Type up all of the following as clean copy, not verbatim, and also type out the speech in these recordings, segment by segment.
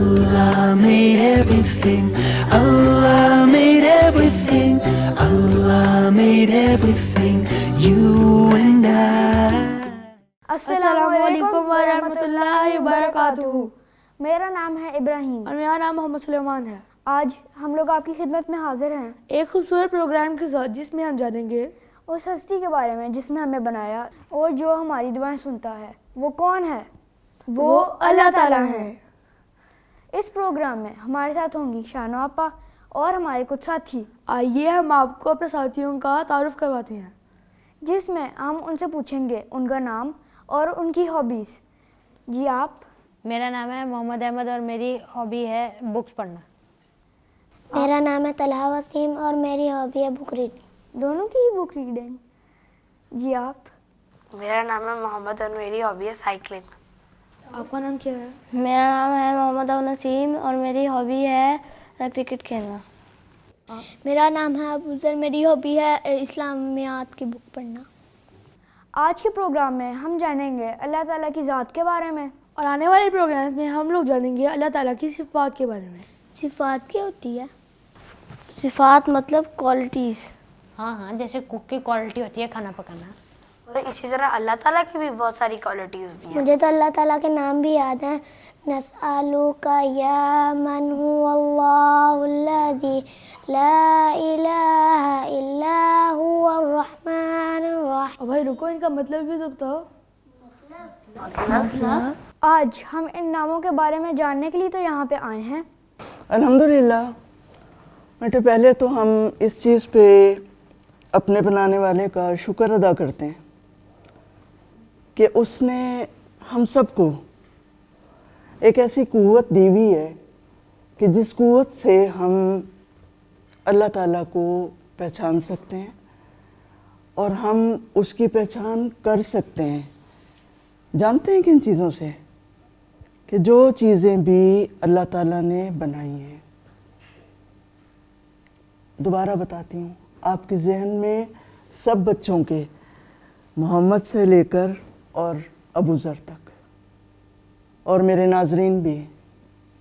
Allah made everything. Allah made everything. Allah made everything. You and I. السلام علیکم ورحمۃ اللہ وبرکاتہ. میرا نام ہے ابراہیم اور میرا نام محمد سلیمان ہے. آج ہم لوگ آپ کی خدمت میں حاضر ہیں ایک خوبصورت پروگرام کے ساتھ جس میں ہم جانیں گے اس ہستی کے بارے میں جس نے ہمیں بنایا اور جو ہماری دعائیں سنتا ہے. وہ کون ہے؟ وہ اللہ تعالیٰ ہیں. اس پروگرام میں ہمارے ساتھ ہوں گی شانو آپا اور ہمارے کچھ ساتھی. آئیے ہم آپ کو اپنے ساتھیوں کا تعارف کرواتے ہیں، جس میں ہم ان سے پوچھیں گے ان کا نام اور ان کی ہابیز. جی آپ؟ میرا نام ہے محمد احمد اور میری ہابی ہے بکس پڑھنا. میرا نام ہے طلحہ وسیم اور میری ہابی ہے بک ریڈنگ. دونوں کی ہی بک ریڈنگ. جی آپ؟ میرا نام ہے محمد اور میری ہابی ہے سائیکلنگ. آپ کا نام کیا ہے؟ میرا نام ہے محمد نسیم اور میری ہابی ہے کرکٹ کھیلنا. میرا نام ہے ابوذر، میری ہابی ہے اسلامیات کی بک پڑھنا. آج کے پروگرام میں ہم جانیں گے اللہ تعالیٰ کی ذات کے بارے میں، اور آنے والے پروگرامز میں ہم لوگ جانیں گے اللہ تعالیٰ کی صفات کے بارے میں. صفات کیا ہوتی ہے؟ صفات مطلب کوالٹیز. ہاں جیسے کوک کی کوالٹی ہوتی ہے کھانا پکانا، اور اسی طرح اللہ تعالیٰ کی بھی بہت ساری کوالٹیز دی ہیں. مجھے تو اللہ تعالیٰ کے نام بھی یاد ہیں. نسألک یا من هو اللہ الذی لا الہ الا هو الرحمن الرحیم. اور بھائی رکو، ان کا مطلب بھی تو بتاؤ. آج ہم ان ناموں کے بارے میں جاننے کے لیے تو یہاں پہ آئے ہیں. الحمدللہ بیٹے، پہلے تو ہم اس چیز پہ اپنے بنانے والے کا شکر ادا کرتے ہیں کہ اس نے ہم سب کو ایک ایسی قوت دی ہوئی ہے کہ جس قوت سے ہم اللہ تعالیٰ کو پہچان سکتے ہیں اور ہم اس کی پہچان کر سکتے ہیں. جانتے ہیں کن چیزوں سے؟ کہ جو چیزیں بھی اللہ تعالیٰ نے بنائی ہیں. دوبارہ بتاتی ہوں، آپ کے ذہن میں سب بچوں کے، محمد سے لے کر اور ابوذر تک اور میرے ناظرین بھی،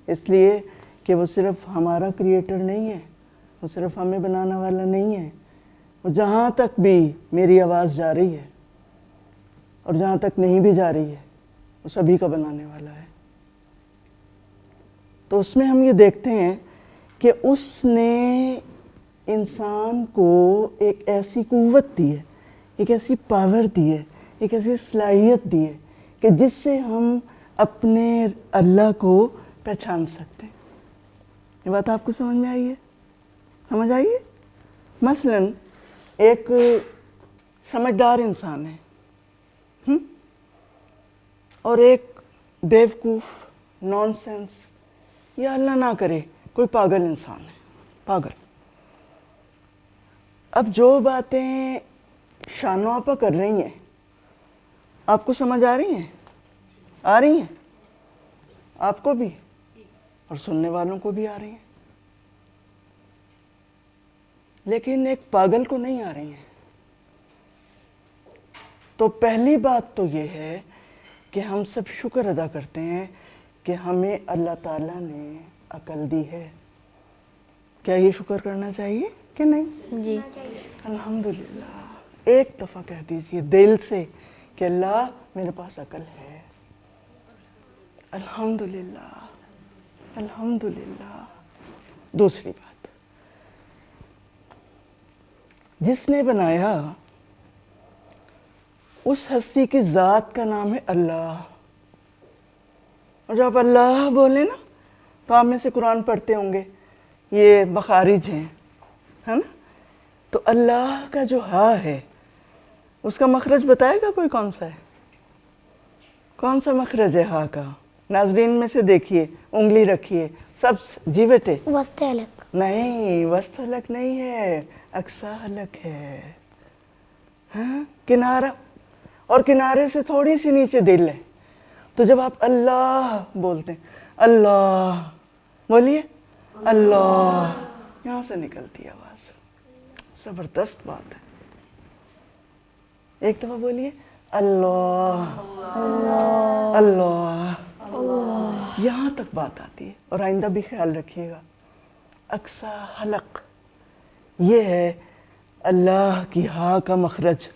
اس لیے کہ وہ صرف ہمارا کریٹر نہیں ہے، وہ صرف ہمیں بنانے والا نہیں ہے. وہ جہاں تک بھی میری آواز جا رہی ہے اور جہاں تک نہیں بھی جا رہی ہے، وہ سبھی کا بنانے والا ہے. تو اس میں ہم یہ دیکھتے ہیں کہ اس نے انسان کو ایک ایسی قوت دی ہے، ایک ایسی پاور دی ہے، ایک ایسی صلاحیت دی ہے کہ جس سے ہم اپنے اللہ کو پہچان سکتے ہیں. یہ بات آپ کو سمجھ میں آئی ہے؟ سمجھ آئی ہے؟ مثلا ایک سمجھدار انسان ہے اور ایک بیوقوف، نان سینس، یا اللہ نہ کرے کوئی پاگل انسان ہے، پاگل. اب جو باتیں شانو آپا کر رہی ہیں آپ کو سمجھ آ رہی ہیں؟ آ رہی ہیں آپ کو بھی اور سننے والوں کو بھی آ رہی ہیں، لیکن ایک پاگل کو نہیں آ رہی ہیں. تو پہلی بات تو یہ ہے کہ ہم سب شکر ادا کرتے ہیں کہ ہمیں اللہ تعالیٰ نے عقل دی ہے. کیا یہ شکر کرنا چاہیے کہ نہیں؟ جی الحمدللہ. ایک دفعہ کہہ دیجئے دل سے کہ اللہ میرے پاس عقل ہے. الحمدللہ الحمدللہ. دوسری بات، جس نے بنایا اس ہستی کی ذات کا نام ہے اللہ. اور جب اللہ بولے نا تو آپ میں سے قرآن پڑھتے ہوں گے، یہ مخارج ہیں، ہے نا؟ تو اللہ کا جو ہاں ہے اس کا مخرج بتائے گا کوئی کون سا ہے؟ کون سا مخرج ہے ہاں کا؟ ناظرین میں سے دیکھیے، انگلی رکھیے سب. جی بیٹے. وسط حلق. نہیں، وسط حلق نہیں ہے، اقصی حلق ہے. ہاں، کنارہ، اور کنارے سے تھوڑی سی نیچے دل ہے. تو جب آپ اللہ بولتے ہیں، اللہ بولیے، اللہ، یہاں سے نکلتی ہے آواز. زبردست بات ہے. ایک دفعہ بولیے، اللہ اللہ اللہ یہاں تک بات آتی ہے. اور آئندہ بھی خیال رکھیے گا. اقصا حلق یہ ہے اللہ کی ہاں کا مخرج.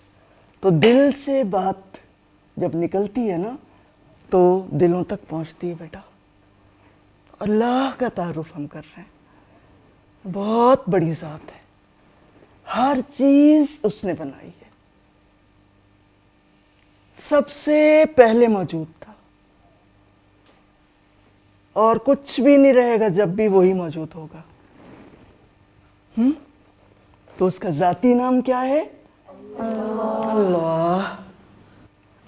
تو دل سے بات جب نکلتی ہے نا تو دلوں تک پہنچتی ہے بیٹا. اللہ کا تعارف ہم کر رہے ہیں. بہت بڑی ذات ہے. ہر چیز اس نے بنائی ہے. سب سے پہلے موجود تھا اور کچھ بھی نہیں رہے گا جب بھی وہی موجود ہوگا. تو اس کا ذاتی نام کیا ہے؟ اللہ.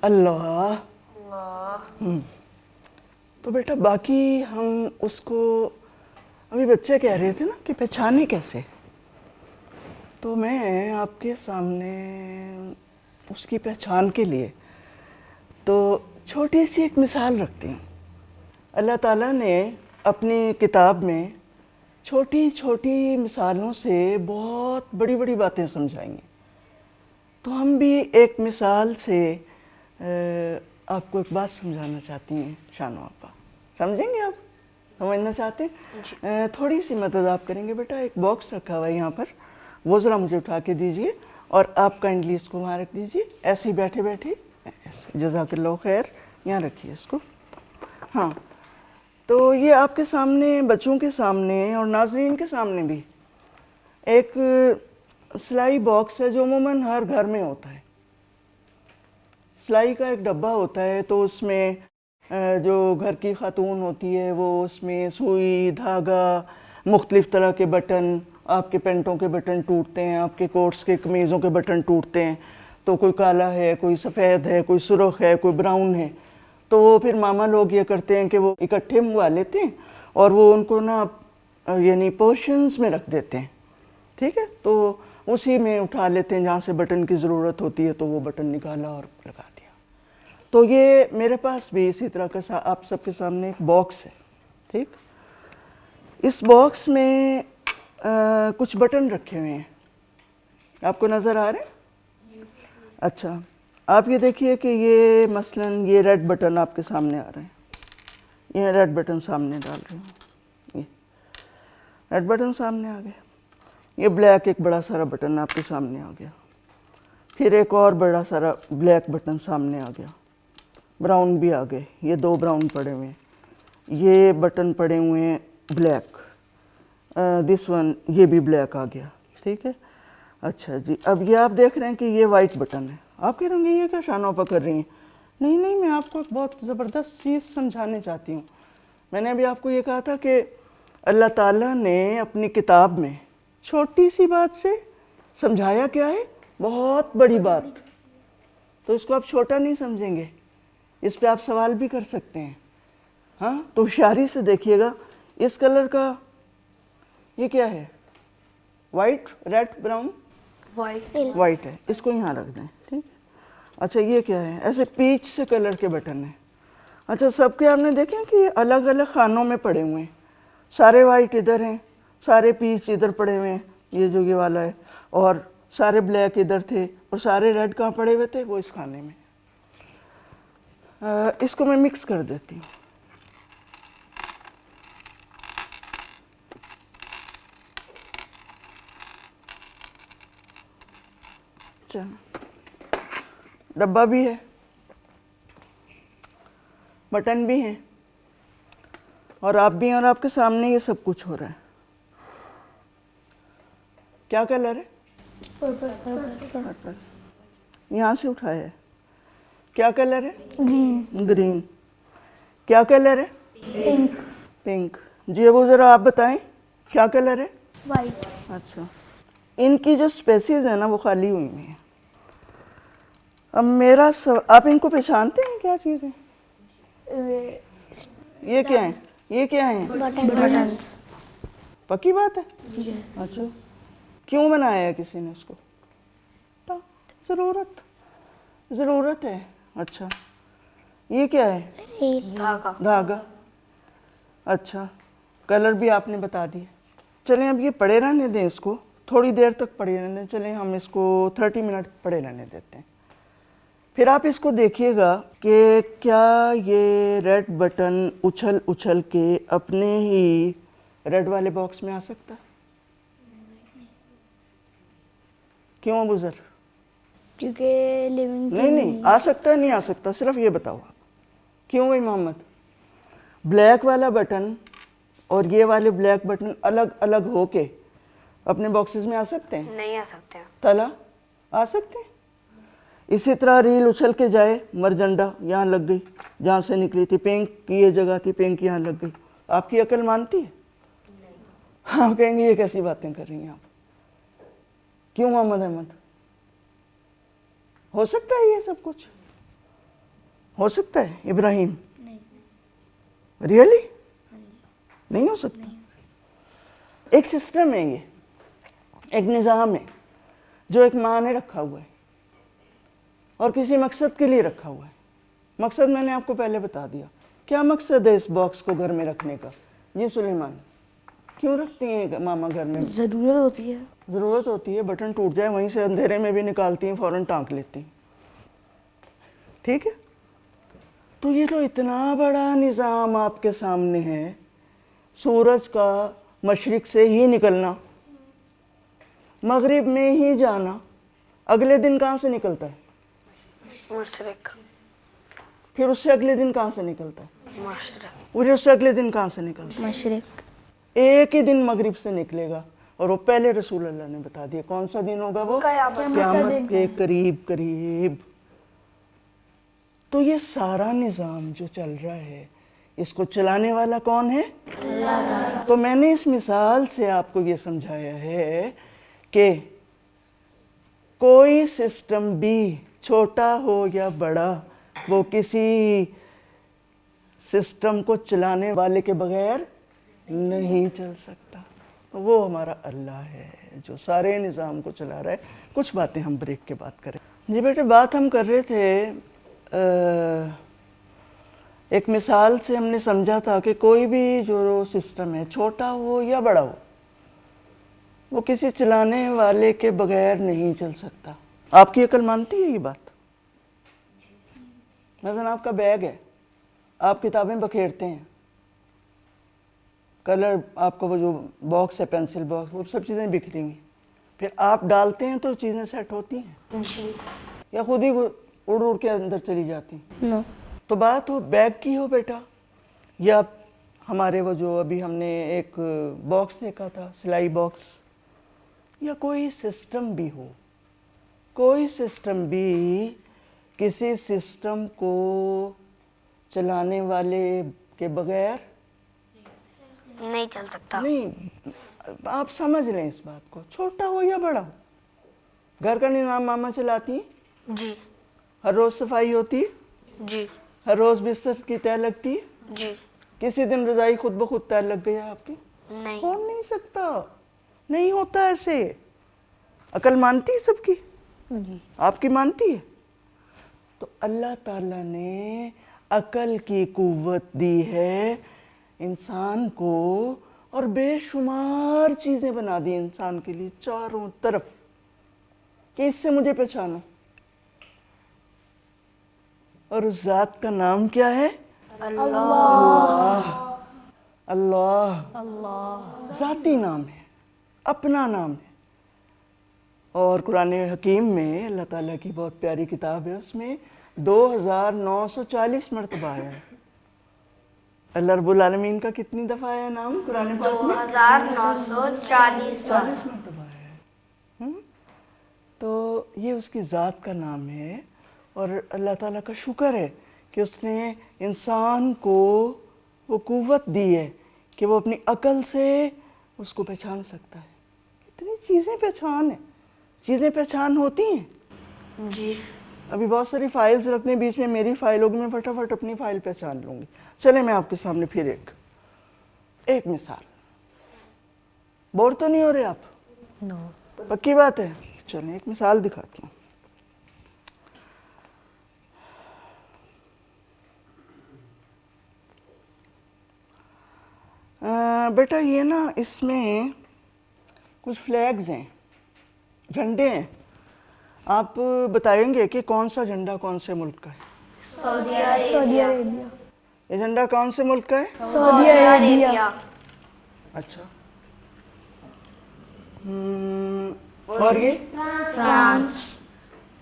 اللہ. تو بیٹا باقی ہم اس کو ابھی بچے کہہ رہے تھے نا کہ پہچانے کیسے. تو میں آپ کے سامنے اس کی پہچان کے لیے تو چھوٹی سی ایک مثال رکھتی ہوں. اللہ تعالیٰ نے اپنی کتاب میں چھوٹی چھوٹی مثالوں سے بہت بڑی بڑی باتیں سمجھائیں گے. تو ہم بھی ایک مثال سے آپ کو ایک بات سمجھانا چاہتی ہیں. شانو آپا سمجھیں گے؟ آپ سمجھنا چاہتے ہیں؟ تھوڑی سی مدد آپ کریں گے بیٹا. ایک باکس رکھا ہوا ہے یہاں پر, وہ ذرا مجھے اٹھا کے دیجئے اور آپ کائنڈلی اس کو وہاں رکھ دیجئے. ایسے ہی بیٹھے بیٹھے. جزاک اللہ خیر. یہاں رکھیے اس کو. ہاں تو یہ آپ کے سامنے, بچوں کے سامنے اور ناظرین کے سامنے بھی ایک سلائی باکس ہے جو عموماً ہر گھر میں ہوتا ہے. سلائی کا ایک ڈبہ ہوتا ہے. تو اس میں جو گھر کی خاتون ہوتی ہے وہ اس میں سوئی, دھاگا, مختلف طرح کے بٹن, آپ کے پینٹوں کے بٹن ٹوٹتے ہیں, آپ کے کوٹس کے قمیضوں کے بٹن ٹوٹتے ہیں. تو کوئی کالا ہے, کوئی سفید ہے, کوئی سرخ ہے, کوئی براؤن ہے. تو پھر ماما لوگ یہ کرتے ہیں کہ وہ اکٹھے منگوا لیتے ہیں اور وہ ان کو نا یعنی پورشنز میں رکھ دیتے ہیں. ٹھیک ہے, تو اسی میں اٹھا لیتے ہیں جہاں سے بٹن کی ضرورت ہوتی ہے تو وہ بٹن نکالا اور لگا دیا. تو یہ میرے پاس بھی اسی طرح کا آپ سب کے سامنے ایک باکس ہے. ٹھیک, اس باکس میں کچھ بٹن رکھے ہوئے ہیں. آپ کو نظر آ رہے ہیں؟ اچھا, آپ یہ دیکھیے کہ یہ مثلاً یہ ریڈ بٹن آپ کے سامنے آ رہے ہیں. یہ ریڈ بٹن سامنے ڈال رہے ہیں. یہ ریڈ بٹن سامنے آ گیا. یہ بلیک ایک بڑا سارا بٹن آپ کے سامنے آ گیا. پھر ایک اور بڑا سارا بلیک بٹن سامنے آ گیا. براؤن بھی آ گئے. یہ 2 براؤن پڑے ہوئے ہیں. یہ بٹن پڑے ہوئے ہیں بلیک. دس ون, یہ بھی بلیک آ گیا. ٹھیک ہے. اچھا جی, اب یہ آپ دیکھ رہے ہیں کہ یہ وائٹ بٹن ہے. آپ کہہ رہے ہیں یہ کیا شانو آپا کر رہی ہیں؟ نہیں نہیں, میں آپ کو ایک بہت زبردست چیز سمجھانے چاہتی ہوں. میں نے ابھی آپ کو یہ کہا تھا کہ اللہ تعالیٰ نے اپنی کتاب میں چھوٹی سی بات سے سمجھایا کیا ہے؟ بہت بڑی بات. تو اس کو آپ چھوٹا نہیں سمجھیں گے. اس پہ آپ سوال بھی کر سکتے ہیں. ہاں, تو ہوشیاری سے دیکھیے گا. اس کلر کا یہ کیا ہے؟ وائٹ, ریڈ, براؤن, وائٹ ہے. اس کو یہاں رکھ دیں. ٹھیک. اچھا, یہ کیا ہے؟ ایسے پیچ سے کلر کے بٹن ہیں. اچھا, سب کے آپ نے دیکھیں کہ یہ الگ الگ خانوں میں پڑے ہوئے ہیں. سارے وائٹ ادھر ہیں, سارے پیچ ادھر پڑے ہوئے ہیں, یہ جو یہ والا ہے, اور سارے بلیک ادھر تھے, اور سارے ریڈ کہاں پڑے ہوئے تھے؟ وہ اس خانے میں. اس کو میں مکس کر دیتی ہوں. ڈبہ بھی ہے, بٹن بھی ہیں, اور آپ بھی ہیں, اور آپ کے سامنے یہ سب کچھ ہو رہا ہے. کیا کلر ہے؟ پرپل. یہاں سے اٹھایا ہے. کیا کلر ہے؟ گرین. گرین. کیا کلر ہے؟ پنک. پنک. جی وہ ذرا آپ بتائیں کیا کلر ہے؟ وائٹ. اچھا, ان کی جو اسپیسیز ہیں نا وہ خالی ہوئی ہیں. اب میرا آپ ان کو پہچانتے ہیں کیا چیزیں؟ یہ کیا ہیں؟ یہ کیا ہیں؟ بٹنز. پکی بات ہے. اچھا, کیوں بنایا ہے کسی نے اس کو؟ ضرورت ہے. اچھا, یہ کیا ہے؟ دھاگا. اچھا, کلر بھی آپ نے بتا دیا. چلیں اب یہ پڑے رہنے دیں, اس کو تھوڑی دیر تک پڑے رہنے دیں. چلیں ہم اس کو 30 منٹ پڑے رہنے دیتے ہیں. پھر آپ اس کو دیکھیے گا کہ کیا یہ ریڈ بٹن اچھل اچھل کے اپنے ہی ریڈ والے باکس میں آ سکتا ہے؟ کیوں ابو ذر؟ کیونکہ لیونگ نہیں آ سکتا ہے، نہیں آ سکتا، صرف یہ بتاؤ آپ کیوں بھائی محمد؟ بلیک والا بٹن اور یہ والے بلیک بٹن الگ الگ ہو کے اپنے باکسز میں آ سکتے ہیں؟ نہیں آ سکتے ہیں. تالا آ سکتے ہیں. اسی طرح ریل اچھل کے جائے، مرجنڈا یہاں لگ گئی، جہاں سے نکلی تھی پینک کی یہ جگہ تھی، پینک یہاں لگ گئی، آپ کی عقل مانتی ہے؟ ہاں کہیں گے یہ کیسی باتیں کر رہی ہیں آپ؟ کیوں محمد احمد؟ ہو سکتا ہے یہ سب کچھ؟ ہو سکتا ہے ابراہیم؟ ریئلی نہیں ہو سکتا. ایک سسٹم ہے، یہ ایک نظام ہے جو ایک ماں نے رکھا ہوا ہے اور کسی مقصد کے لیے رکھا ہوا ہے. مقصد میں نے آپ کو پہلے بتا دیا. کیا مقصد ہے اس باکس کو گھر میں رکھنے کا؟ جی سلیمان، کیوں رکھتی ہیں ماما گھر میں؟ ضرورت ہوتی ہے. ضرورت ہوتی ہے، بٹن ٹوٹ جائے وہیں سے اندھیرے میں بھی نکالتی ہیں، فوراً ٹانک لیتی ہیں. ٹھیک ہے؟ تو یہ تو اتنا بڑا نظام آپ کے سامنے ہے، سورج کا مشرق سے ہی نکلنا، مغرب میں ہی جانا، اگلے دن کہاں سے نکلتا ہے؟ مشرق. پھر اس سے اگلے دن کہاں سے نکلتا ہے؟ مشرق. پھر اس سے اگلے دن کہاں سے نکلتا ہے؟ مشرق. ایک ہی دن مغرب سے نکلے گا، اور وہ پہلے رسول اللہ نے بتا دیا. کون سا دن ہوگا وہ؟ قیامت کے قریب قریب. تو یہ سارا نظام جو چل رہا ہے، اس کو چلانے والا کون ہے؟ اللہ. تو میں نے اس مثال سے آپ کو یہ سمجھایا ہے کہ کوئی سسٹم بھی چھوٹا ہو یا بڑا، وہ کسی سسٹم کو چلانے والے کے بغیر نہیں چل سکتا. وہ ہمارا اللہ ہے جو سارے نظام کو چلا رہا ہے. کچھ باتیں ہم بریک کے بعد کریں. جی بیٹے، بات ہم کر رہے تھے، ایک مثال سے ہم نے سمجھا تھا کہ کوئی بھی جو سسٹم ہے، چھوٹا ہو یا بڑا ہو، وہ کسی چلانے والے کے بغیر نہیں چل سکتا. آپ کی عقل مانتی ہے یہ بات؟ مثلا آپ کا بیگ ہے، آپ کتابیں بکھیرتے ہیں، کلر آپ کا وہ جو باکس ہے، پینسل باکس، وہ سب چیزیں بکھری ہوئی، پھر آپ ڈالتے ہیں تو چیزیں سیٹ ہوتی ہیں یا خود ہی اڑ اڑ کے اندر چلی جاتی ہیں؟ نو. تو بات ہو بیگ کی ہو بیٹا، یا ہمارے وہ جو ابھی ہم نے ایک باکس دیکھا تھا، سلائی باکس، یا کوئی سسٹم بھی ہو. کوئی سسٹم بھی کسی سسٹم کو چلانے والے کے بغیر نہیں چل سکتا. نہیں. آپ سمجھ لیں اس بات کو، چھوٹا ہو یا بڑا ہو. گھر کا نظام ماما چلاتی ہیں، جی. ہر روز صفائی ہوتی ہے، جی. ہر روز بستر کی تہ لگتی ہے. جی. کسی دن رضائی خود بخود تہ لگ گئی آپ کی؟ نہیں. ہو نہیں سکتا، نہیں ہوتا ایسے. عقل مانتی ہے سب کی؟ آپ کی مانتی ہے؟ تو اللہ تعالیٰ نے عقل کی قوت دی ہے انسان کو، اور بے شمار چیزیں بنا دی انسان کے لیے چاروں طرف کہ اس سے مجھے پہچانو. اور اس ذات کا نام کیا ہے؟ اللہ. اللہ ذاتی نام ہے، اپنا نام ہے. اور قرآن حکیم میں اللہ تعالیٰ کی بہت پیاری کتاب ہے، اس میں 2940 مرتبہ آیا ہے. اللہ رب العالمین کا کتنی دفعہ ہے نام قرآن پاک میں؟ 2940 40 مرتبہ ہے. تو یہ اس کی ذات کا نام ہے، اور اللہ تعالیٰ کا شکر ہے کہ اس نے انسان کو وہ قوت دی ہے کہ وہ اپنی عقل سے اس کو پہچان سکتا ہے. اتنی چیزیں پہچان ہیں. چیزیں پہچان ہوتی ہیں. جی. ابھی بہت ساری فائلز رکھتے ہیں، بیچ میں میری فائل ہوگی، میں فٹافٹ اپنی فائل پہچان لوں گی. چلیں میں آپ کے سامنے پھر ایک مثال. بور تو نہیں ہو رہے آپ؟ نو. پکی بات ہے. چلیں ایک مثال دکھاتی ہوں. بیٹا یہ نا اس میں کچھ فلیگز ہیں، جھنڈے ہیں. آپ بتائیں گے کہ کون سا جھنڈا کون سے ملک کا ہے؟ سعودی عربیہ. یہ جھنڈا کون سے ملک کا ہے؟ سعودی عربیہ. اچھا. اور یہ؟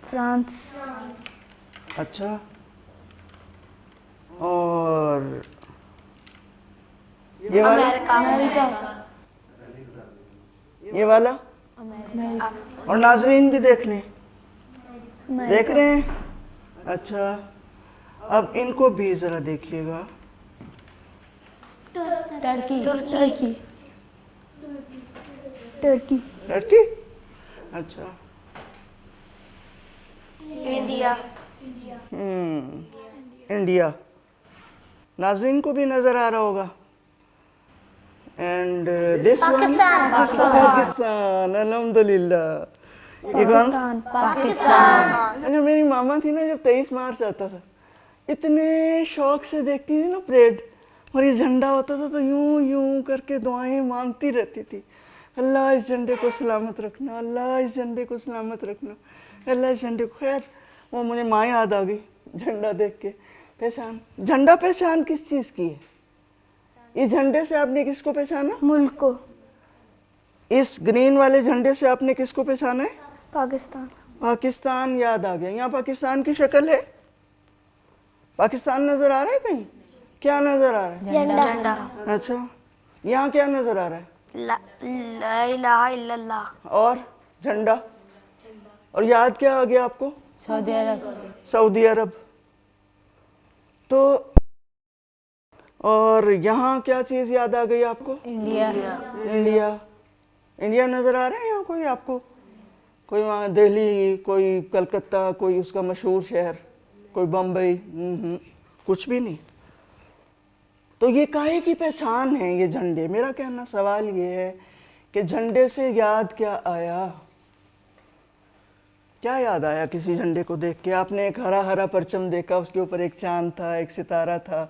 فرانس. اچھا. اور یہ والا؟ یہ والا؟ اور ناظرین بھی دیکھ لیں. دیکھ رہے ہیں؟ اچھا. اب ان کو بھی ذرا دیکھیے گا. ترکی. لڑکی؟ اچھا. انڈیا. انڈیا. ناظرین کو بھی نظر آ رہا ہوگا. And this one? پاکستان. الحمدللہ. یہ کون؟ پاکستان. اچھا میری ماما تھی نا، جب 23 مارچ آتا تھا اتنے شوق سے دیکھتی تھی نا پریڈ، اور یہ جھنڈا ہوتا تھا تو یوں یوں کر کے دعائیں مانگتی رہتی تھی. اللہ اس جھنڈے کو سلامت رکھنا، اللہ اس جھنڈے کو سلامت رکھنا، اللہ اس جھنڈے کو. خیر وہ مجھے ماں یاد آ گئی جھنڈا دیکھ کے. پہچان، جھنڈا پہچان کس چیز کی ہے؟ اس جھنڈے سے آپ نے کس کو پہچانا؟ ملک کو. اس گرین والے جھنڈے سے آپ نے کس کو پہچانا ہے؟ پاکستان. پاکستان یاد آ گیا. یہاں پاکستان کی شکل ہے؟ پاکستان نظر آ رہا ہے کہیں؟ کیا نظر آ رہا ہے؟ جھنڈا. اچھا. یہاں کیا نظر آ رہا ہے؟ لا الہ الا اللہ. اور جھنڈا. اور یاد کیا آ گیا آپ کو؟ سعودی عرب. سعودی عرب. تو اور یہاں کیا چیز یاد آ گئی آپ کو؟ انڈیا. انڈیا. انڈیا نظر آ رہا ہے یہاں کوئی آپ کو؟ کوئی وہاں دہلی، کوئی کلکتہ، کوئی اس کا مشہور شہر، کوئی بمبئی؟ کچھ بھی نہیں. تو یہ کاہے کی پہچان ہے یہ جھنڈے؟ میرا کہنا سوال یہ ہے کہ جھنڈے سے یاد کیا آیا؟ کیا یاد آیا کسی جھنڈے کو دیکھ کے؟ آپ نے ایک ہرا ہرا پرچم دیکھا، اس کے اوپر ایک چاند تھا، ایک ستارہ تھا،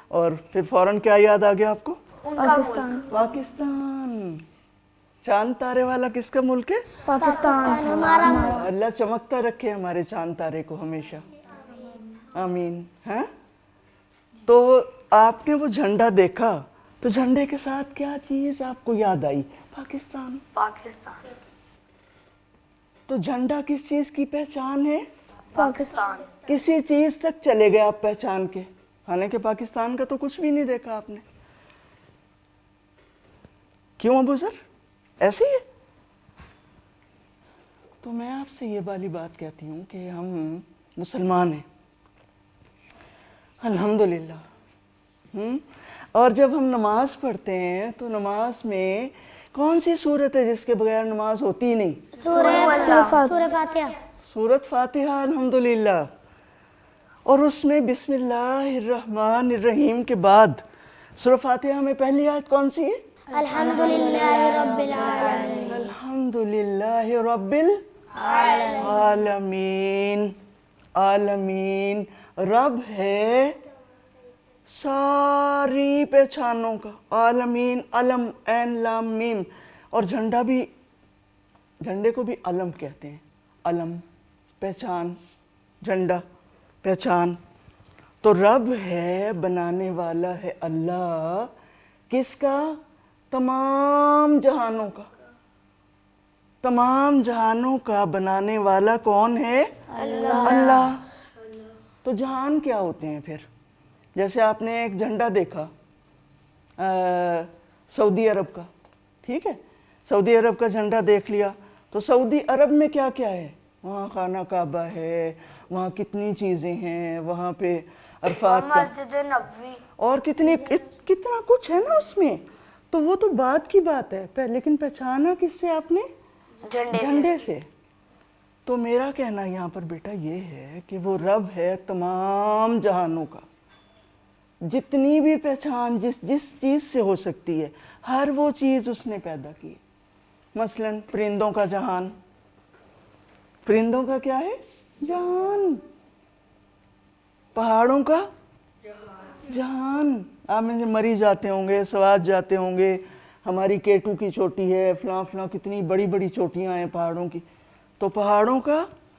اور پھر فوراً کیا یاد آ گیا آپ کو؟ پاکستان. پاکستان. چاند تارے والا کس کا ملک ہے؟ پاکستان. اللہ چمکتا رکھے ہمارے چاند تارے کو ہمیشہ. آمین. ہاں. تو آپ نے وہ جھنڈا دیکھا تو جھنڈے کے ساتھ کیا چیز آپ کو یاد آئی؟ پاکستان. پاکستان. تو جھنڈا کس چیز کی پہچان ہے؟ پاکستان. کسی چیز تک چلے گئے آپ پہچان کے، حالانکہ پاکستان کا تو کچھ بھی نہیں دیکھا آپ نے. کیوں ابو ذر؟ ایسے ہی ہے. تو میں آپ سے یہ والی بات کہتی ہوں کہ ہم مسلمان ہیں الحمدللہ. اور جب ہم نماز پڑھتے ہیں تو نماز میں کون سی صورت ہے جس کے بغیر نماز ہوتی ہی نہیں؟ سورہ فاتحہ. سورت فاتحہ. الحمدللہ. اور اس میں بسم اللہ الرحمن الرحیم کے بعد سورہ فاتحہ میں پہلی آیت کون سی ہے؟ الحمدللہ رب العالمین. الحمدللہ رب العالمین. عالمین رب ہے ساری پہچانوں کا. عالمین، علم، عین لام میم. اور جھنڈا بھی، جھنڈے کو بھی علم کہتے ہیں. علم پہچان، جھنڈا پہچان. تو رب ہے، بنانے والا ہے اللہ. کس کا؟ تمام جہانوں کا. تمام جہانوں کا بنانے والا کون ہے؟ اللہ. تو جہان کیا ہوتے ہیں پھر؟ جیسے آپ نے ایک جھنڈا دیکھا سعودی عرب کا، ٹھیک ہے، سعودی عرب کا جھنڈا دیکھ لیا. تو سعودی عرب میں کیا کیا ہے؟ وہاں خانہ کعبہ ہے، وہاں کتنی چیزیں ہیں، وہاں پہ عرفات کا، مسجد نبوی، اور کتنا کچھ ہے نا اس میں. تو وہ تو بعد کی بات ہے، لیکن پہچانا کس سے آپ نے؟ جھنڈے سے. تو میرا کہنا یہاں پر بیٹا یہ ہے کہ وہ رب ہے تمام جہانوں کا. جتنی بھی پہچان جس چیز سے ہو سکتی ہے، ہر وہ چیز اس نے پیدا کی. مثلا پرندوں کا جہان. پرندوں کا کیا ہے؟ جہان. پہاڑوں کا جہان. آپ میں سے مری جاتے ہوں گے، سوات جاتے ہوں گے، ہماری کیٹو کی چوٹی ہے، فلاں فلاں کتنی بڑی بڑی چوٹیاں ہیں پہاڑوں کی. تو پہاڑوں کا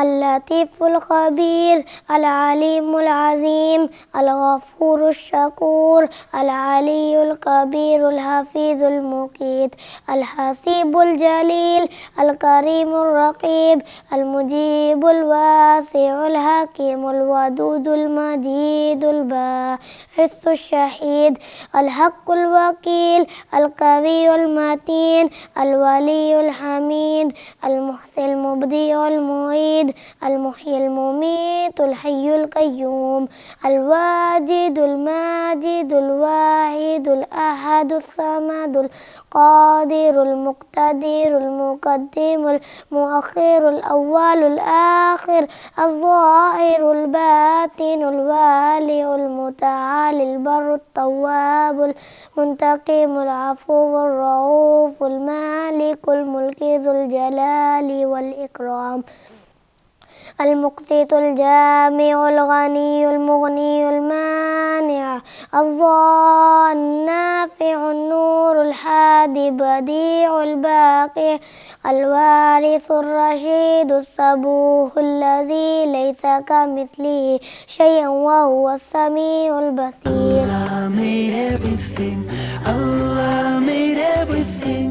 اللطيف الخبير العليم العظيم الغفور الشكور العلي الكبير الحفيظ المقيت الحسيب الجليل الكريم الرقيب المجيب الواسع الحكيم الودود المجيد الباعث الشهيد الحق الوكيل القوي المتين الولي الحميد المحسن المبدئ المعيد المحيي المميت الحي القيوم الواجد الماجد الواحد الأحد الصمد القادر المقتدر المقدم المؤخر الأول الآخر الظاهر الباطن الوالي المتعالي البر التواب المنتقم العفو الرؤوف المالك الملك ذو الجلال والإكرام المقسط الجامع الغني المغني المانع الضار النافع النور الحادي بديع الباقي الوارث الرشيد الصبوح الذي ليس كمثله شيء وهو السميع البصير. Allah made everything. Allah made everything.